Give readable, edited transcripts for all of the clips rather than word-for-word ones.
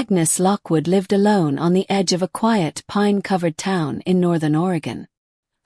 Agnes Lockwood lived alone on the edge of a quiet, pine-covered town in northern Oregon.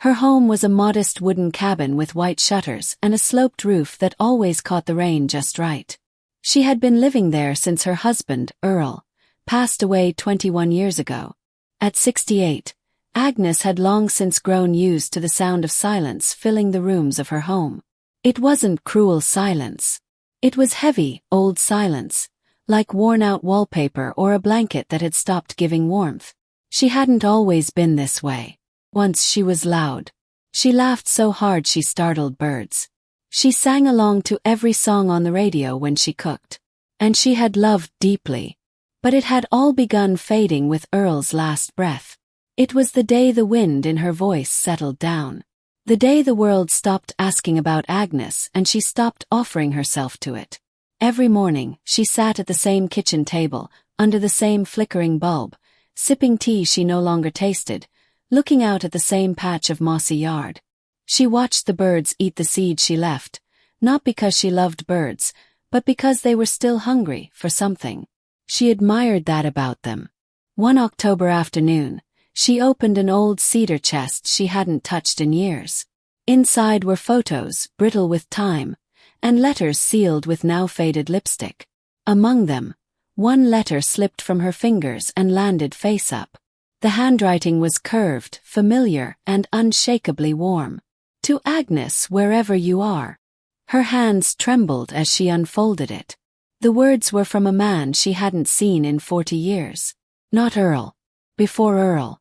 Her home was a modest wooden cabin with white shutters and a sloped roof that always caught the rain just right. She had been living there since her husband, Earl, passed away 21 years ago. At 68, Agnes had long since grown used to the sound of silence filling the rooms of her home. It wasn't cruel silence. It was heavy, old silence, like worn-out wallpaper or a blanket that had stopped giving warmth. She hadn't always been this way. Once she was loud. She laughed so hard she startled birds. She sang along to every song on the radio when she cooked. And she had loved deeply. But it had all begun fading with Earl's last breath. It was the day the wind in her voice settled down. The day the world stopped asking about Agnes and she stopped offering herself to it. Every morning, she sat at the same kitchen table, under the same flickering bulb, sipping tea she no longer tasted, looking out at the same patch of mossy yard. She watched the birds eat the seed she left, not because she loved birds, but because they were still hungry for something. She admired that about them. One October afternoon, she opened an old cedar chest she hadn't touched in years. Inside were photos, brittle with time, and letters sealed with now-faded lipstick. Among them, one letter slipped from her fingers and landed face up. The handwriting was curved, familiar, and unshakably warm. To Agnes, wherever you are. Her hands trembled as she unfolded it. The words were from a man she hadn't seen in 40 years. Not Earl. Before Earl.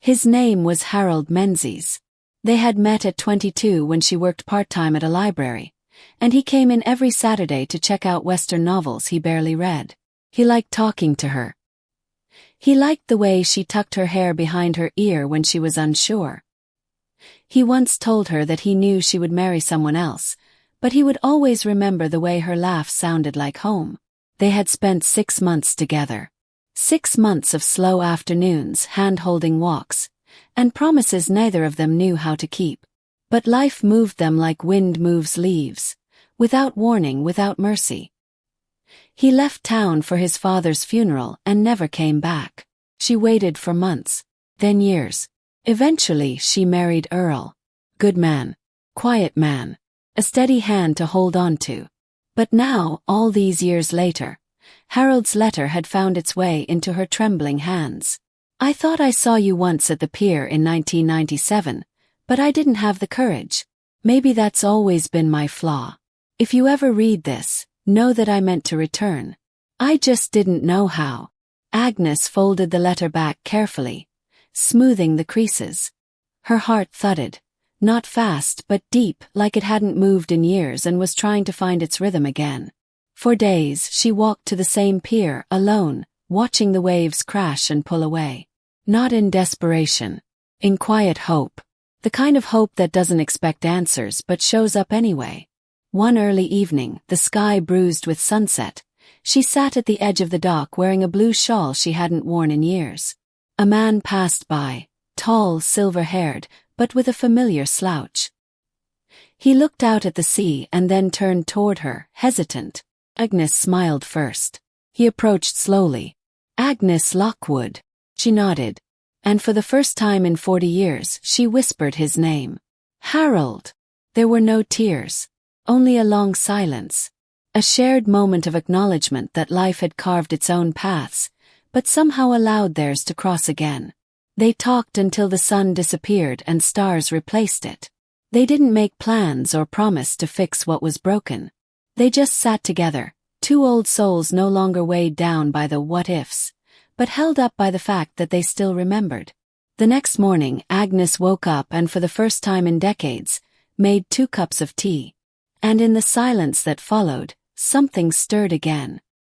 His name was Harold Menzies. They had met at 22 when she worked part-time at a library, and he came in every Saturday to check out Western novels he barely read. He liked talking to her. He liked the way she tucked her hair behind her ear when she was unsure. He once told her that he knew she would marry someone else, but he would always remember the way her laugh sounded like home. They had spent 6 months together. 6 months of slow afternoons, hand-holding walks, and promises neither of them knew how to keep. But life moved them like wind moves leaves, without warning, without mercy. He left town for his father's funeral and never came back. She waited for months, then years. Eventually she married Earl. Good man. Quiet man. A steady hand to hold on to. But now, all these years later, Harold's letter had found its way into her trembling hands. I thought I saw you once at the pier in 1997, but I didn't have the courage. Maybe that's always been my flaw. If you ever read this, know that I meant to return. I just didn't know how. Agnes folded the letter back carefully, smoothing the creases. Her heart thudded, not fast but deep, like it hadn't moved in years and was trying to find its rhythm again. For days she walked to the same pier, alone, watching the waves crash and pull away. Not in desperation. In quiet hope. The kind of hope that doesn't expect answers but shows up anyway. One early evening, the sky bruised with sunset, she sat at the edge of the dock wearing a blue shawl she hadn't worn in years. A man passed by, tall, silver-haired, but with a familiar slouch. He looked out at the sea and then turned toward her, hesitant. Agnes smiled first. He approached slowly. Agnes Lockwood. She nodded. And for the first time in 40 years, she whispered his name. Harold. There were no tears. Only a long silence. A shared moment of acknowledgement that life had carved its own paths, but somehow allowed theirs to cross again. They talked until the sun disappeared and stars replaced it. They didn't make plans or promise to fix what was broken. They just sat together, two old souls no longer weighed down by the what-ifs, but held up by the fact that they still remembered. The next morning, Agnes woke up and for the first time in decades, made 2 cups of tea. And in the silence that followed, something stirred again.